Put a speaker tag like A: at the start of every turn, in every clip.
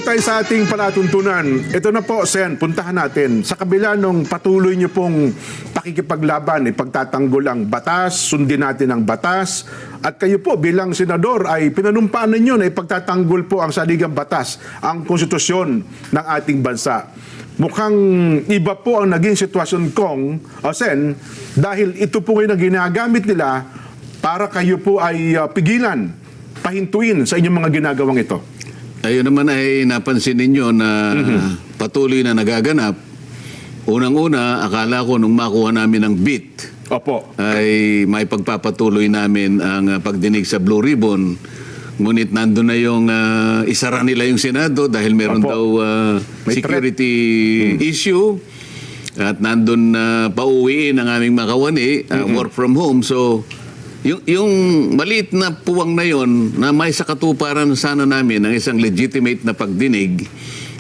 A: tayo sa ating palatuntunan. Ito na po, Sen, puntahan natin. Sa kabila nung patuloy niyo pong pakikipaglaban, ipagtatanggol ang batas, sundin natin ang batas, at kayo po bilang senador ay pinanumpaan ninyo na ipagtatanggol po ang saligang batas, ang konstitusyon ng ating bansa. Mukhang iba po ang naging sitwasyon kong, Sen, dahil ito po ngayon ang ginagamit nila para kayo po ay pigilan, pahintuin sa inyong mga ginagawang ito.
B: Ayun naman ay napansin ninyo na patuloy na nagaganap. Unang-una, akala ko nung makuha namin ang beat,
A: Opo.
B: ay may pagpapatuloy namin ang pagdinig sa Blue Ribbon. Ngunit nandun na yung isara nila yung Senado dahil meron
A: Opo.
B: daw
A: May
B: security issue. At nandun pauwiin ang aming makawani, work from home. So, yung maliit na puwang na yon na may sa katuparan sana namin ng isang legitimate na pagdinig,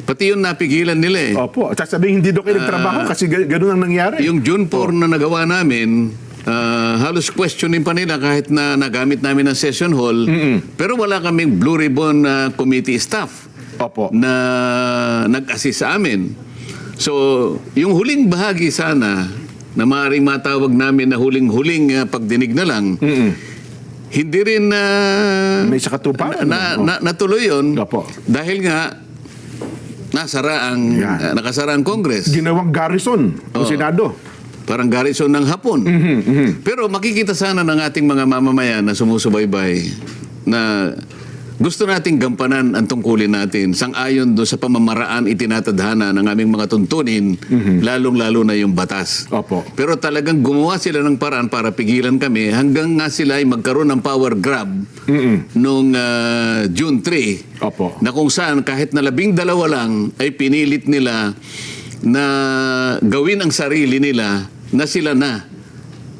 B: pati yun napigilan nila eh.
A: Opo. At sasabihin, hindi daw kayo nagtrabaho kasi ganun ang nangyari.
B: Yung June 4 na nagawa namin, halos questioning pa nila kahit na nagamit namin ang session hall, pero wala kaming Blue Ribbon committee staff
A: Opo.
B: na nag-assist sa amin. So, yung huling bahagi sana na maaaring matawag namin na huling-huling pagdinig na lang, hindi rin
A: May sa katuparan.
B: natuloy yun.
A: Opo.
B: Dahil nga, nakasara ang Congress.
A: Ginawang garrison ng Senado.
B: Parang garrison ng Hapon. Pero makikita sana ng ating mga mamamayan na sumusubaybay na gusto nating gampanan ang tungkulin natin sang-ayon doon sa pamamaraan itinatadhana ng aming mga tuntunin, lalong-lalo na yung batas.
A: Opo.
B: Pero talagang gumawa sila ng paraan para pigilan kami hanggang nga sila ay magkaroon ng power grab noong June 3.
A: Opo.
B: Na kung saan kahit na 12 lang ay pinilit nila na gawin ang sarili nila na sila na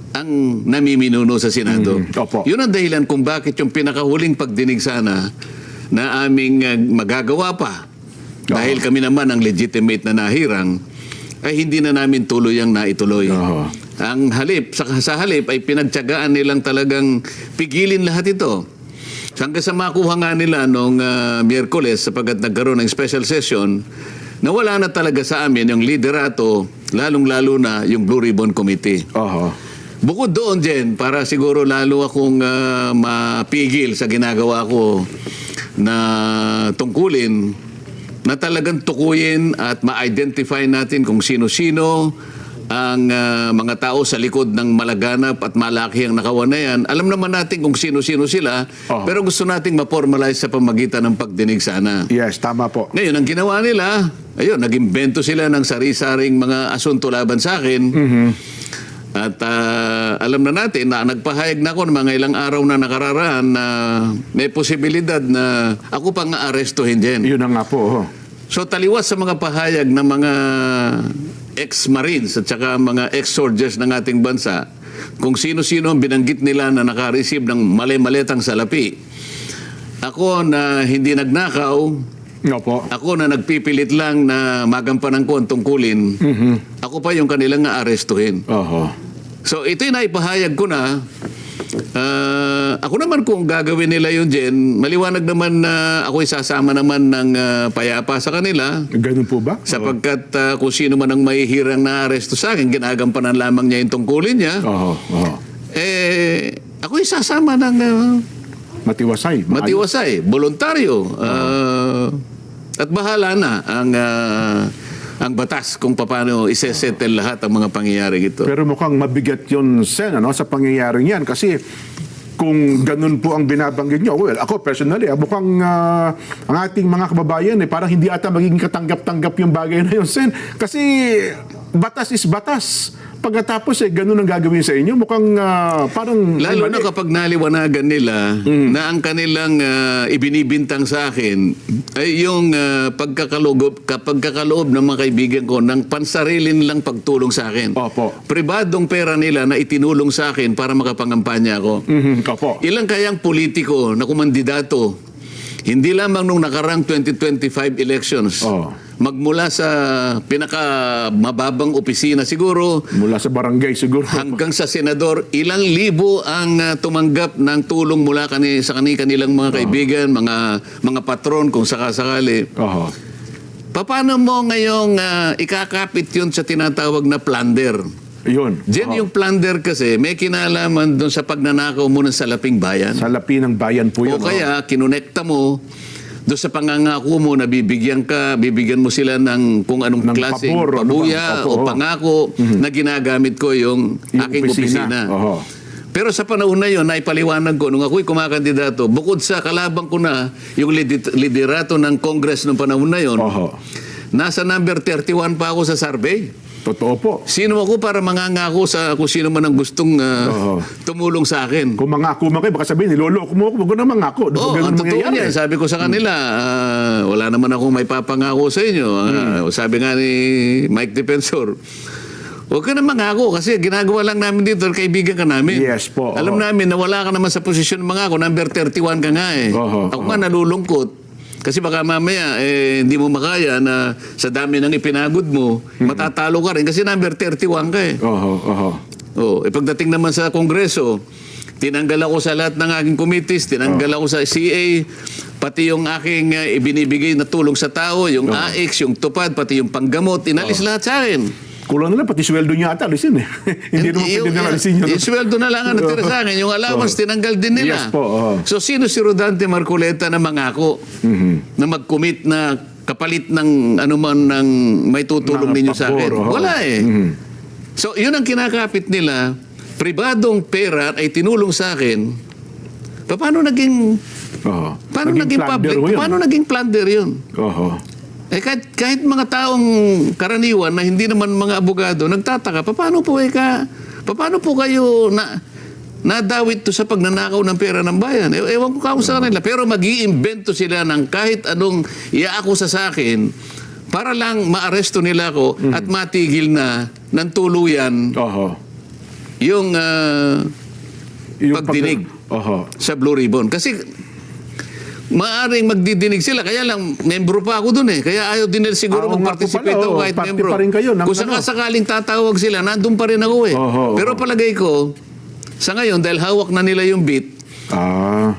B: ang namiminuno sa Senado.
A: Opo.
B: Yun ang dahilan kung bakit yung pinakahuling pagdinig sana na aming magagawa pa. Dahil kami naman ang legitimate na nahirang, ay hindi na namin tuluyang naituloy. Ang halip, sa halip ay pinagtiyagaan nilang talagang pigilin lahat ito. Hanggang sa makuha nga nila noong Miyerkules sapagkat nagkaroon ng special session, na wala na talaga sa amin yung liderato, lalong-lalo na yung Blue Ribbon Committee. Bukod doon, Jen, para siguro lalo akong mapigil sa ginagawa ko na tungkulin, na talagang tukuyin at ma-identify natin kung sino-sino ang mga tao sa likod ng malaganap at malaki ang nakawan na yan. Alam naman natin kung sino-sino sila, pero gusto nating ma-formalize sa pamagitan ng pagdinig sana.
A: Yes, tama po.
B: Ngayon, ang ginawa nila, ayun, nag-imbento sila ng sari-saring mga asunto laban sa akin. At alam na natin na nagpahayag na ako ng mga ilang araw na nakararaan na may posibilidad na ako pang aarestuhin din.
A: Yun na nga po.
B: So taliwas sa mga pahayag ng mga ex-marines at saka mga ex-soldiers ng ating bansa, kung sino-sino ang binanggit nila na naka-receive ng mali-maletang salapi. Ako na hindi nagnakaw,
A: Opo.
B: ako na nagpipilit lang na magampanan ko ang tungkulin, ako pa yung kanilang aarestuhin. So ito yung naipahayag ko na, ako naman kung gagawin nila yun, Jen, maliwanag naman na ako isasama naman ng payapa sa kanila.
A: Ganun po ba?
B: Sapagkat kung sino man ang mahihirang na aresto sa akin, ginagampanan lamang niya yung tungkulin niya. Ako isasama ng
A: Matiwasay.
B: matiwasay, voluntaryo. At bahala na ang batas kung paano isesettle lahat ang mga pangyayari ito.
A: Pero mukhang mabigat yun, Sen, sa pangyayaring yan. Kasi kung ganun po ang binabanggit nyo, well, ako personally, mukhang ang ating mga kababayan, parang hindi ata magiging katanggap-tanggap yung bagay na yun, Sen. Kasi batas is batas. Pagkatapos ganun ang gagawin sa inyo, mukhang parang...
B: Lalo na kapag naliwanagan nila na ang kanilang ibinibintang sa akin ay yung pagkakaloob ng mga kaibigan ko ng pansarili nilang pagtulong sa akin.
A: Opo.
B: Pribadong pera nila na itinulong sa akin para makapangampanya ako.
A: Opo.
B: Ilang kayang politiko na kumandidato, hindi lamang nung nakarang 2025 elections, magmula sa pinakamababang opisina siguro
A: Mula sa barangay siguro.
B: hanggang sa senador, ilang libo ang tumanggap ng tulong mula sa kanilang mga kaibigan, mga patron kung sakasakali.
A: Oho.
B: Paano mo ngayong ikakapit yun sa tinatawag na plunder?
A: Yun.
B: Diyan yung plunder kasi may kinalaman doon sa pagnanakaw mo ng salaping bayan.
A: Sa lapi ng bayan po yun.
B: O kaya kinonekta mo doon sa pangangako mo na bibigyan mo sila ng kung anong
A: Ng
B: klaseng
A: pabor, ano
B: pabuya
A: ba? Opo,
B: o pangako na ginagamit ko yung aking opisina.
A: Oho.
B: Pero sa panahon na yun, naipaliwanag ko, nung ako'y kumakandidato, bukod sa kalabang ko na yung liderato ng Congress nung panahon na yun,
A: Oho.
B: nasa number 31 pa ako sa survey.
A: Totoo po.
B: Sino ako para mangangako sa kung sino man ang gustong tumulong sa akin?
A: Kung mangako man kayo, baka sabihin, niloloko mo ako, wag ko na mangako.
B: Oo, ang totoo niyan. Sabi ko sa kanila, wala naman akong may papangako sa inyo. Sabi nga ni Mike Defensor, huwag ka na mangako kasi ginagawa lang namin dito, kaibigan ka namin.
A: Yes po,
B: Alam
A: oo.
B: namin na wala ka naman sa posisyon ng mangako, number 31 ka nga eh.
A: Oo,
B: Ako nga nalulungkot. Kasi baka mamaya, hindi mo makaya na sa dami ng ipinagod mo, matatalo ka rin kasi number 31 ka eh.
A: Oho, oho.
B: Oh, pagdating naman sa Kongreso, tinanggal ako sa lahat ng aking committees, tinanggal ako sa CA, pati yung aking ibinibigay na tulong sa tao, yung AX, yung tupad, pati yung panggamot, inalis lahat sa akin.
A: Kulang na lang, pati sweldo niya ata, alisin eh. Hindi naman pwede na alisin yun.
B: Yung sweldo na lang ang natira sa akin, yung allowance tinanggal din nila.
A: Yes po, oo.
B: So sino si Rodante Marcoleta na mangako na mag-commit na kapalit ng anuman ng may tutulong
A: Ng
B: ninyo sa akin?
A: pabor, oo.
B: Wala eh. So yun ang kinakapit nila, pribadong pera ay tinulong sa akin. Paano naging
A: Oho.
B: paano naging
A: plunder
B: public?
A: ho yun.
B: Paano naging plunder yun?
A: Oho.
B: Kahit mga taong karaniwan na hindi naman mga abogado, nagtataka, paano po kayo nadawit to sa pagnanakaw ng pera ng bayan? Ewan ko kamo sa kanila. Pero mag-iimbento sila ng kahit anong iaakusa sa akin para lang maaresto nila ako at matigil na ng tuluyan
A: Oho.
B: yung
A: Yung
B: pagdinig
A: Oho.
B: sa Blue Ribbon. Kasi maaring magdidinig sila. Kaya lang, membro pa ako dun eh. Kaya ayaw din nila siguro
A: Oo nga po
B: mag-participate
A: pala,
B: ako
A: oo.
B: kahit
A: Party
B: membro.
A: pa rin kayo ng
B: Kung
A: ano.
B: sakaling tatawag sila, nandun pa rin ako eh.
A: Oho,
B: Pero
A: oho.
B: palagay ko, sa ngayon, dahil hawak na nila yung beat,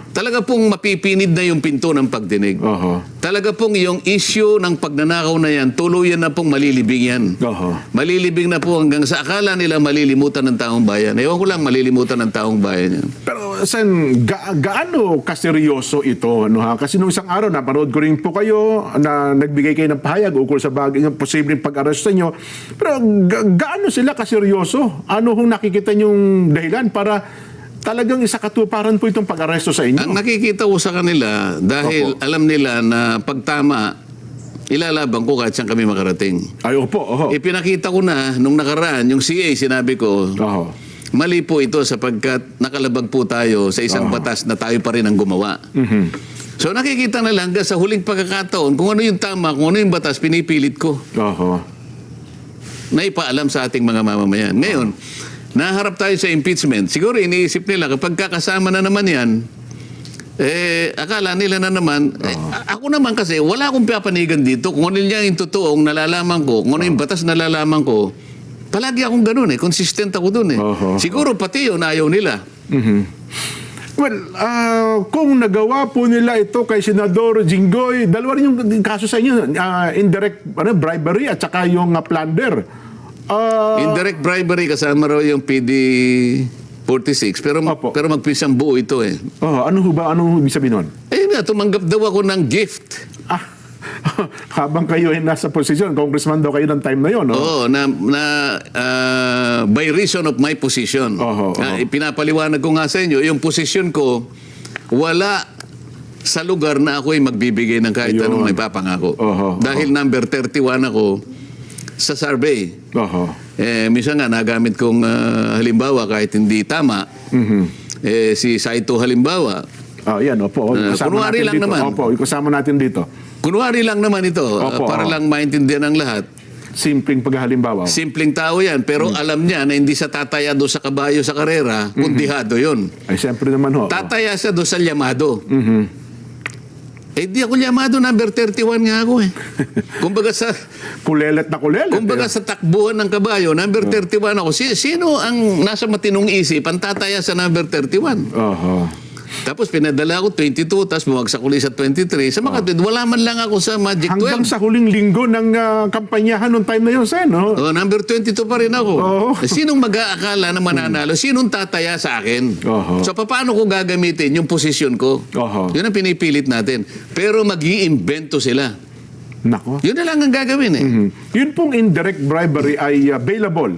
B: talaga pong mapipinid na yung pinto ng pagdinig.
A: Oho.
B: Talaga pong yung issue ng pagnanakaw na yan, tuluyan na pong malilibing yan.
A: Oho.
B: Malilibing na po hanggang sa akala nila malilimutan ng taong bayan. Ewan ko lang, malilimutan ng taong bayan yan.
A: Pero Sen, gaano kaseryoso ito? Ano, ha? Kasi nung isang araw, napanood ko rin po kayo na nagbigay kayo ng pahayag ukol sa bagay ng posibleng pag-arrest sa inyo. Pero gaano sila kaseryoso? Ano hong nakikita niyong dahilan para talagang isakatuparan po itong pag-aresto sa inyo?
B: Ang nakikita ko sa kanila, dahil alam nila na pagtama, ilalaban ko kahit saan kami makarating.
A: Ay, opo. Oho.
B: Ipinakita ko na, nung nakaraan, yung CA, sinabi ko,
A: Oho.
B: mali po ito sapagkat nakalabag po tayo sa isang batas na tayo pa rin ang gumawa. So nakikita na lang hanggang sa huling pagkakataon, kung ano yung tama, kung ano yung batas, pinipilit ko
A: Oho.
B: na ipaalam sa ating mga mamamayan. Ngayon, naharap tayo sa impeachment. Siguro iniisip nila, kapag kakasama na naman yan, akala nila na naman, ako naman kasi, wala akong papanigan dito. Kung ano yung totoong nalalaman ko, kung ano yung batas nalalaman ko, palagi akong ganun eh. Consistent ako dun eh. Siguro pati yun, ayaw nila.
A: Well, kung nagawa po nila ito kay Senador Jinggoy, dalawa rin yung kaso sa inyo, indirect bribery at saka yung plunder.
B: Indirect bribery kasama raw yung PD 46 pero
A: Opo.
B: pero magpisang buo ito eh.
A: Ano ho ba? Ano ibig sabihin nun?
B: Nga, tumanggap daw ako ng gift.
A: Habang kayo ay nasa posisyon, congressman daw kayo ng time na yon, no?
B: Oo, by reason of my position.
A: Oho.
B: Pinapaliwanag ko nga sa inyo, yung position ko, wala sa lugar na ako ay magbibigay ng kahit
A: Ayun.
B: anong may papangako.
A: Oho.
B: Dahil number 31 ako sa survey.
A: Oho.
B: Minsan nga nagamit kong halimbawa kahit hindi tama. Si Saito halimbawa.
A: Yan, opo.
B: kunwari lang
A: dito.
B: naman.
A: Opo, kasama natin dito.
B: Kunwari lang naman ito,
A: Opo,
B: para lang maintindihan ng lahat.
A: Simpleng paghalimbawa.
B: Simpleng tao yan, pero alam niya na hindi sa tataya doon sa kabayo sa karera, kundihado yun.
A: Ay, siyempre naman ho.
B: Tataya siya doon sa llamado. di ako llamado, number 31 nga ako eh. Kumbaga sa
A: Kulelet na kulelet.
B: Kumbaga sa takbuhan ng kabayo, number 31 ako. Sino ang nasa matinong isip ang tataya sa number 31?
A: Oho.
B: Tapos pinadala ako 22, tapos bumagsak ulit sa 23. Sa mga wala man lang ako sa Magic 12.
A: Hanggang sa huling linggo ng kampanyahan noong time na yun, Sen, no?
B: Oh, number 22 pa rin ako.
A: Oo.
B: Sinong mag-aakala na mananalo? Sinong tataya sa akin?
A: Oo.
B: So paano ko gagamitin yung posisyon ko?
A: Oo.
B: Yun ang pinipilit natin. Pero mag-iimbento sila.
A: Nako.
B: Yun na lang ang gagawin eh.
A: Yun pong indirect bribery ay available.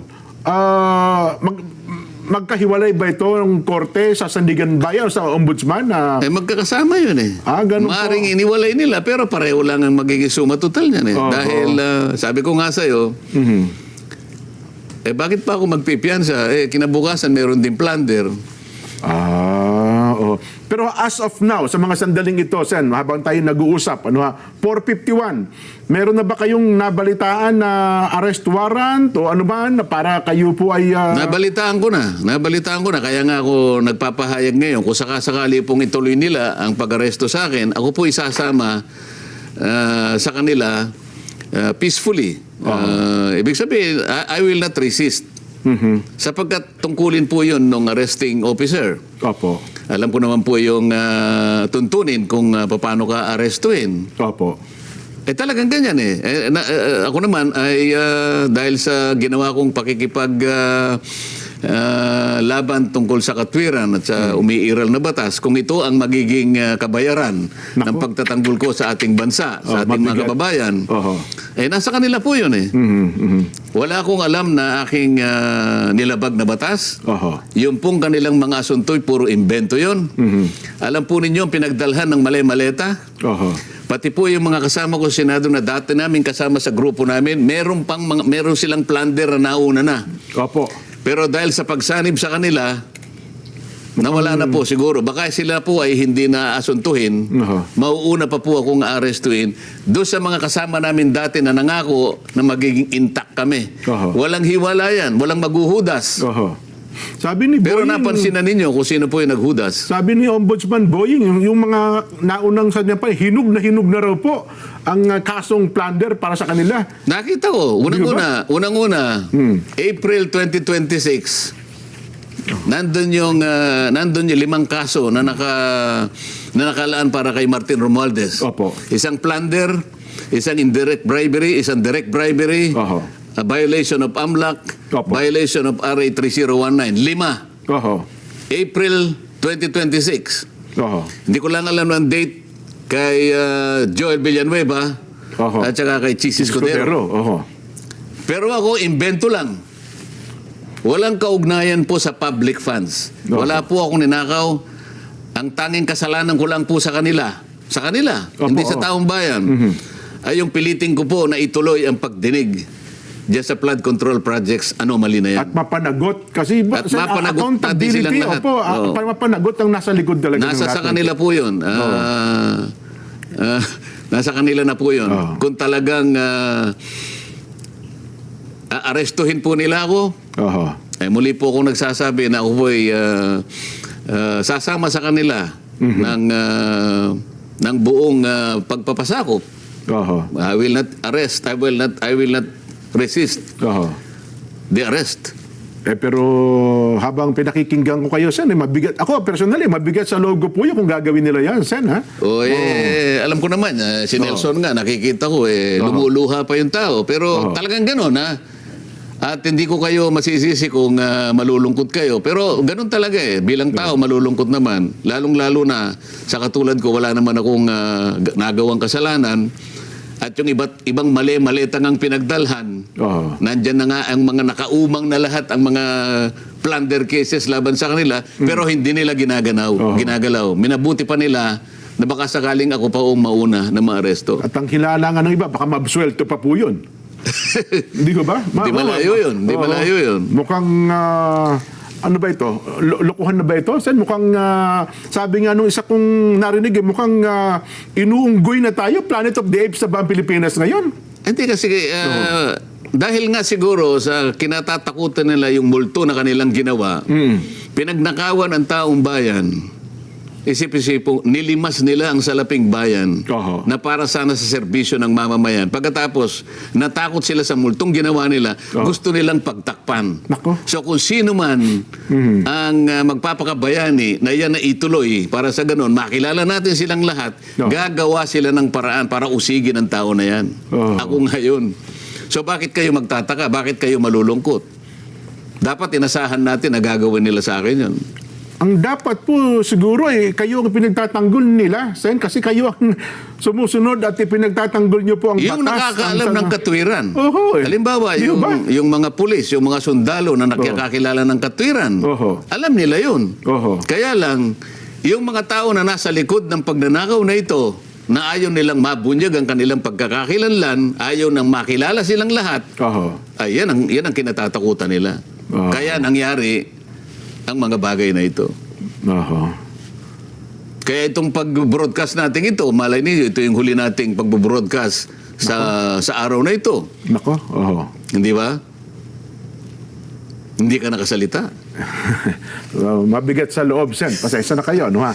A: Magkahiwalay ba ito ng korte sa Sandigan Bayan o sa ombudsman?
B: Magkakasama yun eh.
A: Ganun po.
B: Maaring iniwalay nila pero pareho lang ang magiging suma total niyan eh.
A: Oo.
B: Dahil sabi ko nga sa'yo, bakit pa ako magpipiyansa? Kinabukasan meron din plunder.
A: Oo. Pero as of now, sa mga sandaling ito, Sen, habang tayo nag-uusap, 451, meron na ba kayong nabalitaan na arrest warrant o ano man para kayo po ay...
B: Nabalitaan ko na. Kaya nga ako nagpapahayag ngayon. Kung sakasakali pong ituloy nila ang pag-aresto sa akin, ako po isasama sa kanila peacefully. Ibig sabihin, I will not resist. Sapagkat tungkulin po yun ng arresting officer.
A: Opo.
B: Alam ko naman po yung tuntunin kung paano ka arestuhin.
A: Opo.
B: Talagang ganyan eh. Ako naman ay dahil sa ginawa kong pakikipag laban tungkol sa katwiran at sa umiiral na batas, kung ito ang magiging kabayaran ng pagtatanggol ko sa ating bansa, sa ating mga kababayan, nasa kanila po yun eh. Wala akong alam na aking nilabag na batas. Yung pong kanilang mga asunto'y puro imbento yun. Alam po ninyo ang pinagdalhan ng mali-maleta. Pati po yung mga kasama ko sa Senado na dati namin kasama sa grupo namin, meron silang plunder na nauna na.
A: Opo.
B: Pero dahil sa pagsanib sa kanila, nawala na po siguro. Baka sila po ay hindi na asuntuhin. Mauuna pa po akong aarestuhin. Doon sa mga kasama namin dati na nangako na magiging intact kami. Walang hiwalayan, walang maghuhudas.
A: Sabi ni
B: Pero
A: Boying,
B: napansin na ninyo kung sino po yung naghudas.
A: sabi ni Ombudsman Boying, yung mga naunang sa niya pa, hinug na raw po ang kasong plunder para sa kanila.
B: Nakita ko, unang-una, April 2026, nandun yung 5 kaso na nakalaan para kay Martin Romualdez.
A: Opo.
B: Isang plunder, isang indirect bribery, isang direct bribery, a violation of AMLAC,
A: Opo.
B: violation of RA 3019. 5. April 2026. Hindi ko lang alam ng date kay Joel Villanueva at saka kay Chis Escudero. Pero ako, invento lang. Walang kaugnayan po sa public funds. Wala po akong ninakaw. Ang tanging kasalanan ko lang po sa kanila. Sa kanila, hindi sa taong bayan. Ay yung piliting ko po na ituloy ang pagdinig diyan sa flood control projects, anomaly na yan.
A: At mapanagot. Kasi
B: At mapanagot natin silang lahat.
A: Mapanagot ang nasa likod talaga.
B: Nasa sa kanila po yun. Nasa kanila na po yun. Kung talagang aarestuhin po nila ako, muli po akong nagsasabi na ako po ay sasama sa kanila ng buong pagpapasakop. I will not arrest. I will not resist the arrest.
A: Pero habang pinakikinggan ko kayo, Sen, mabigat. Ako, personally, mabigat sa logo po yun kung gagawin nila yan, Sen, ha?
B: Alam ko naman, si Nelson nga, nakikita ko, lumuluha pa yung tao. Pero talagang gano'n, ha? At hindi ko kayo masisisi kung malulungkot kayo. Pero ganun talaga bilang tao, malulungkot naman. Lalong-lalo na, sa katulad ko, wala naman akong nagawang kasalanan. At yung ibang mali-malitang ang pinagdalhan, nandyan na nga ang mga nakaumang na lahat, ang mga plunder cases laban sa kanila, pero hindi nila ginagalaw. Minabuti pa nila na baka sakaling ako pa ang mauna na maaresto.
A: At ang kilala nga ng iba, baka mabswelto pa po yun. Hindi ko ba?
B: Hindi malayo yun.
A: Mukhang... ano ba ito? Lokohan na ba ito? Sen, mukhang, sabi nga nung isa kong narinig, mukhang inuunggoy na tayo, Planet of the Apes na ba ang Pilipinas ngayon?
B: Hindi kasi, dahil nga siguro sa kinatatakutan nila yung multo na kanilang ginawa, pinagnakawan ang taong bayan isip-isipo, nilimas nila ang salaping bayan
A: Oho.
B: na para sana sa serbisyo ng mamamayan. Pagkatapos, natakot sila sa multong ginawa nila, gusto nilang pagtakpan.
A: Nako.
B: So kung sino man ang magpapakabayani na yan na ituloy para sa ganun, makilala natin silang lahat, gagawa sila ng paraan para usigin ang tao na yan. Ako ngayon. So bakit kayo magtataka? Bakit kayo malulungkot? Dapat inasahan natin na gagawin nila sa akin yun.
A: Ang dapat po siguro kayo ang pinagtatanggol nila, Sen, kasi kayo ang sumusunod at pinagtatanggol nyo po ang
B: Yung
A: batas.
B: nakakaalam ng katwiran.
A: Oho,
B: Halimbawa,
A: Di ba?
B: yung mga pulis, yung mga sundalo na nakakakilala ng katwiran,
A: Oho.
B: alam nila yun.
A: Oho.
B: Kaya lang, yung mga tao na nasa likod ng pagnanakaw na ito, na ayaw nilang mabunyag ang kanilang pagkakakilanlan, ayaw nang makilala silang lahat,
A: Oho.
B: ay yan ang kinatatakutan nila.
A: Oho.
B: Kaya nangyari ang mga bagay na ito.
A: Oho.
B: Kaya itong pag-broadcast natin ito, malay niyo, ito yung huli nating pag-broadcast sa araw na ito.
A: Nako. Oho.
B: Hindi ba? Hindi ka nakasalita.
A: Mabigat sa loob, Sen. Pasensya na kayo, no ha?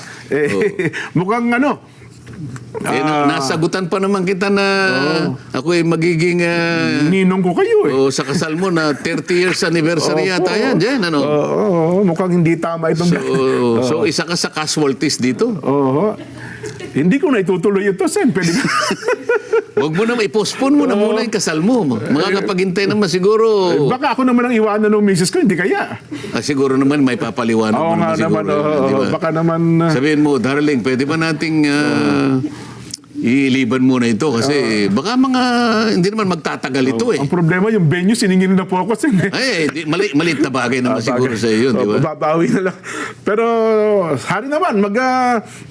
A: Mukhang
B: Nasagutan pa naman kita na ako ay magiging
A: ninong ko kayo
B: sa kasal mo na 30 years anniversary
A: Opo.
B: yata yan. Dyan, ano?
A: Oo, mukhang hindi tama itong...
B: So isa ka sa casualties dito.
A: Oo. Hindi ko na itutuloy ito, Sen. Pwede ka...
B: Huwag mo na, i-postpone mo na muna yung kasal mo. Makakapaghintay naman siguro.
A: Baka ako naman ang iwanan ng misis ko, hindi kaya.
B: Siguro naman may papaliwanag
A: Oo
B: mo
A: nga
B: naman siguro.
A: naman,
B: Di ba?
A: baka naman...
B: Sabihin mo, darling, pwede ba nating iiliban muna ito? Kasi baka hindi naman magtatagal ito eh.
A: Ang problema, yung venue, siningin na po ako, Sen.
B: Maliit na bagay naman siguro sa iyo, di ba?
A: Babawi na lang. Pero, hari naman,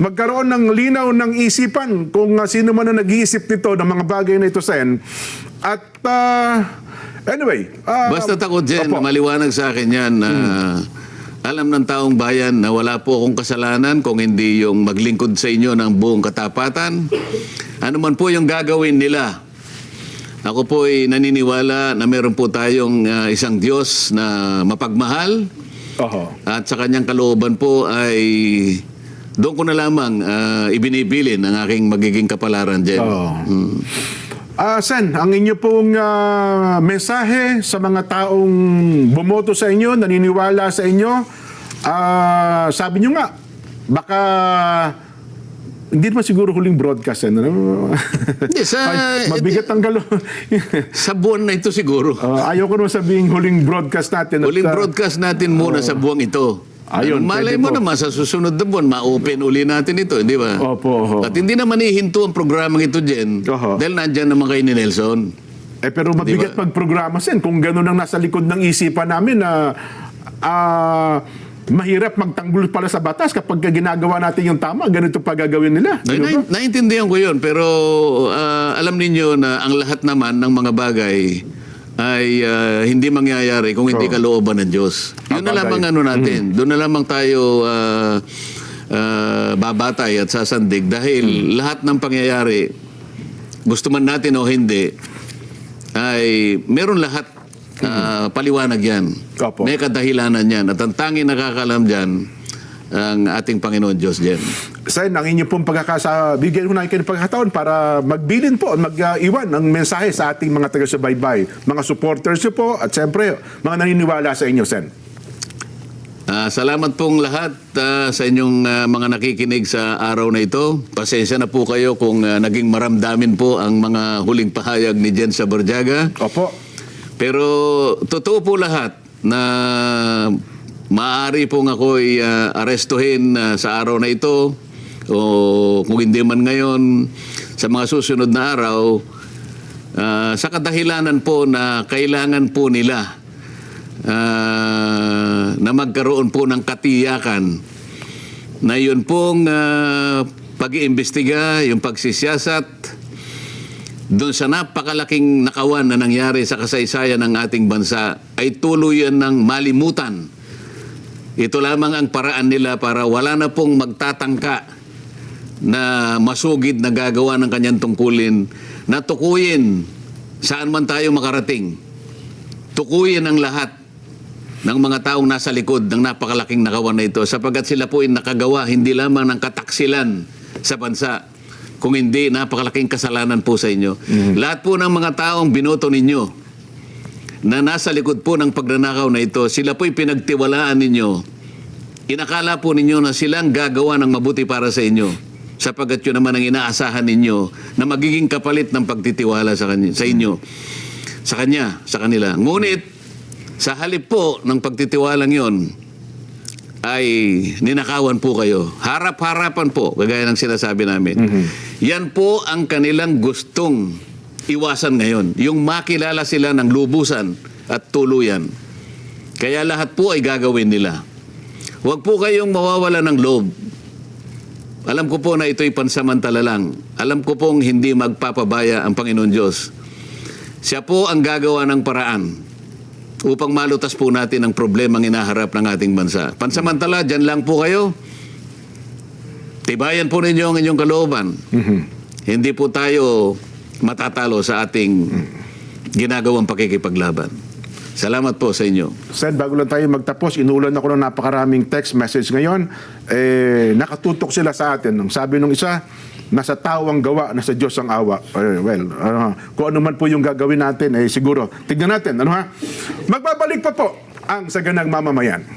A: magkaroon ng linaw ng isipan kung sino man ang nag-iisip nito ng mga bagay na ito, Sen. At, anyway.
B: Basta takot dyan,
A: Opo.
B: maliwanag sa akin yan na alam ng taong bayan na wala po akong kasalanan kung hindi yung maglingkod sa inyo ng buong katapatan. Ano man po yung gagawin nila. Ako po ay naniniwala na meron po tayong isang Diyos na mapagmahal.
A: Oho.
B: At sa kanyang kalooban po ay doon ko na lamang ibinibilin ang aking magiging kapalaran dyan.
A: Sen, ang inyo pong mensahe sa mga taong bumoto sa inyo, naniniwala sa inyo, sabi nyo nga, baka hindi naman siguro huling broadcast.
B: Hindi,
A: Mabigat ang galo.
B: sa buwan na ito siguro.
A: Ayaw ko naman sabihin huling broadcast natin.
B: Huling broadcast natin muna sa buwang ito.
A: Ayun,
B: malay
A: pwede
B: mo
A: po.
B: naman sa susunod na buwan, ma-open uli natin ito, di ba?
A: Opo.
B: At hindi naman ihinto ang programang ito, Jen.
A: Oho.
B: Dahil nandyan naman kayo ni Nelson.
A: Pero mabigat
B: Di ba?
A: magprograma, Sen, kung gano'n ang nasa likod ng isipan namin na mahirap magtanggol pala sa batas kapag ginagawa natin yung tama, ganito pa gagawin nila. Di ba?
B: Naintindihan ko yun, pero alam ninyo na ang lahat naman ng mga bagay ay hindi mangyayari kung hindi kalooban ng Diyos. Yun na lamang natin. Doon na lamang tayo babatay at sasandig dahil lahat ng pangyayari, gusto man natin o hindi, ay meron lahat paliwanag yan.
A: Opo.
B: May kadahilanan yan. At ang tanging nakakalam dyan, ang ating Panginoon Diyos dyan.
A: Sen, ang inyo pong bigyan ko na kayo ng pagkakataon para magbilin po, mag-iwan ng mensahe sa ating mga taga-subaybay, mga supporters nyo po, at siyempre, mga naniniwala sa inyo, Sen.
B: Salamat pong lahat sa inyong mga nakikinig sa araw na ito. Pasensya na po kayo kung naging maramdamin po ang mga huling pahayag ni Jen Sabarjaga.
A: Opo.
B: Pero totoo po lahat na maaari pong ako'y arestuhin sa araw na ito o kung hindi man ngayon sa mga susunod na araw sa kadahilanan po na kailangan po nila na magkaroon po ng katiyakan na yun pong pag-iimbestiga, yung pagsisiyasat doon sa napakalaking nakawan na nangyari sa kasaysayan ng ating bansa ay tuluyan ng malimutan. Ito lamang ang paraan nila para wala na pong magtatangka na masugid na gagawa ng kanyang tungkulin na tukuyin saan man tayo makarating. Tukuyin ang lahat ng mga taong nasa likod ng napakalaking nakawan na ito, sapagkat sila po ay nakagawa hindi lamang ng kataksilan sa bansa, kung hindi napakalaking kasalanan po sa inyo. Lahat po ng mga taong binoto ninyo na nasa likod po ng pagnanakaw na ito, sila po'y pinagtiwalaan ninyo. Inakala po ninyo na silang gagawa ng mabuti para sa inyo, sapagkat yun naman ang inaasahan ninyo na magiging kapalit ng pagtitiwala sa inyo, sa kanila. Ngunit, sa halip po ng pagtitiwalang yon, ay ninakawan po kayo. Harap-harapan po, kagaya ng sinasabi namin. Yan po ang kanilang gustong iwasan ngayon. Yung makilala sila ng lubusan at tuluyan. Kaya lahat po ay gagawin nila. Huwag po kayong mawawala ng loob. Alam ko po na ito'y pansamantala lang. Alam ko pong hindi magpapabaya ang Panginoon Diyos. Siya po ang gagawa ng paraan upang malutas po natin ang problemang inaharap ng ating bansa. Pansamantala, dyan lang po kayo. Tibayan po ninyo ang inyong kalooban. Hindi po tayo matatalo sa ating ginagawang pakikipaglaban. Salamat po sa inyo.
A: Sen, bago lang tayo magtapos, inuulan ako ng napakaraming text message ngayon. Nakatutok sila sa atin. Ang sabi nung isa, nasa tao ang gawa, nasa Diyos ang awa. Kung ano man po yung gagawin natin, siguro. Tignan natin, ano ha? Magbabalik pa po ang Saganang Mamamayan.